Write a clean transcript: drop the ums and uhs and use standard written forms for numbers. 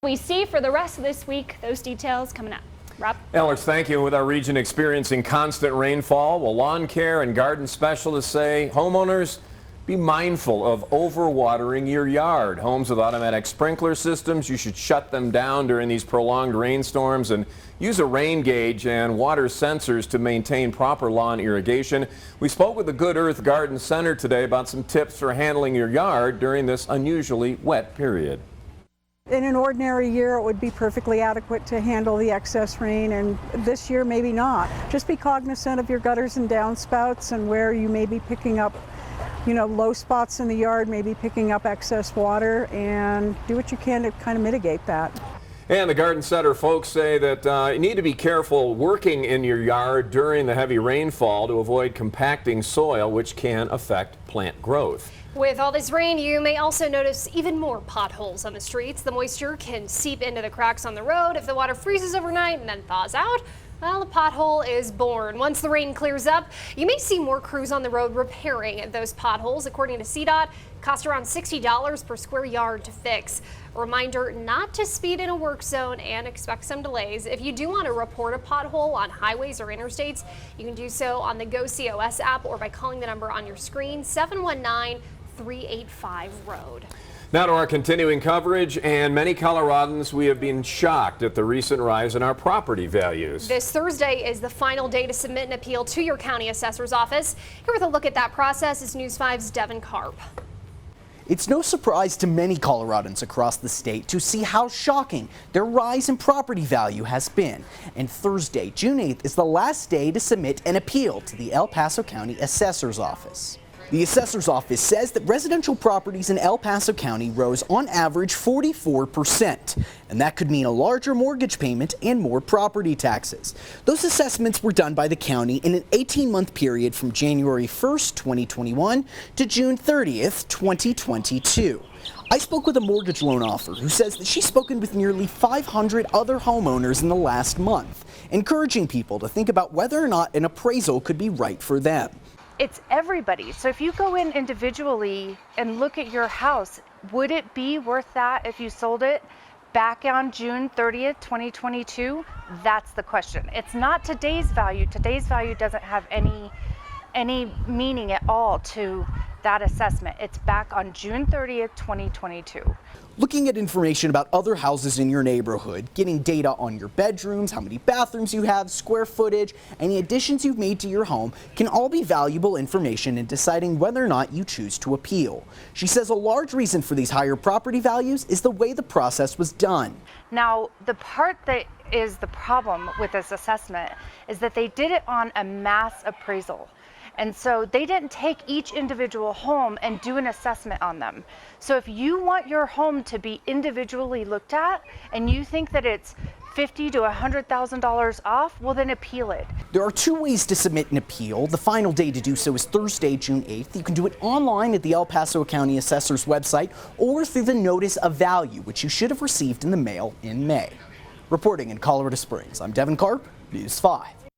We see for the rest of this week. Those details coming up. Rob? Alex, thank you. With our region experiencing constant rainfall, well, lawn care and garden specialists say homeowners be mindful of overwatering your yard. Homes with automatic sprinkler systems, you should shut them down during these prolonged rainstorms and use a rain gauge and water sensors to maintain proper lawn irrigation. We spoke with the Good Earth Garden Center today about some tips for handling your yard during this unusually wet period. In an ordinary year, it would be perfectly adequate to handle the excess rain, and this year maybe not. Just be cognizant of your gutters and downspouts and where you may be picking up, low spots in the yard, maybe picking up excess water, and do what you can to kind of mitigate that. And the Garden Center folks say that you need to be careful working in your yard during the heavy rainfall to avoid compacting soil, which can affect plant growth. With all this rain, you may also notice even more potholes on the streets. The moisture can seep into the cracks on the road. If the water freezes overnight and then thaws out, well, the pothole is born. Once the rain clears up, you may see more crews on the road repairing those potholes. According to CDOT, it costs around $60 per square yard to fix. A reminder not to speed in a work zone and expect some delays. If you do want to report a pothole on highways or interstates, you can do so on the Go COS app or by calling the number on your screen, 719-385-ROAD. Now to our continuing coverage, and many Coloradans, we have been shocked at the recent rise in our property values. This Thursday is the final day to submit an appeal to your county assessor's office. Here with a look at that process is News 5's Devan Karp. It's no surprise to many Coloradans across the state to see how shocking their rise in property value has been. And Thursday, June 8th, is the last day to submit an appeal to the El Paso County Assessor's Office. The Assessor's Office says that residential properties in El Paso County rose on average 44%, and that could mean a larger mortgage payment and more property taxes. Those assessments were done by the county in an 18-month period from January 1st, 2021 to June 30th, 2022. I spoke with a mortgage loan offer who says that she's spoken with nearly 500 other homeowners in the last month, encouraging people to think about whether or not an appraisal could be right for them. It's everybody. So if you go in individually and look at your house, would it be worth that if you sold it back on June 30th, 2022? That's the question. It's not today's value. Today's value doesn't have any meaning at all to that assessment. It's back on June 30th, 2022. Looking at information about other houses in your neighborhood, getting data on your bedrooms, how many bathrooms you have, square footage, any additions you've made to your home can all be valuable information in deciding whether or not you choose to appeal. She says a large reason for these higher property values is the way the process was done. Now, the part that is the problem with this assessment is that they did it on a mass appraisal. And so they didn't take each individual home and do an assessment on them. So if you want your home to be individually looked at and you think that it's $50,000 to $100,000 off, well then appeal it. There are two ways to submit an appeal. The final day to do so is Thursday, June 8th. You can do it online at the El Paso County Assessor's website or through the Notice of Value, which you should have received in the mail in May. Reporting in Colorado Springs, I'm Devan Karp, News 5.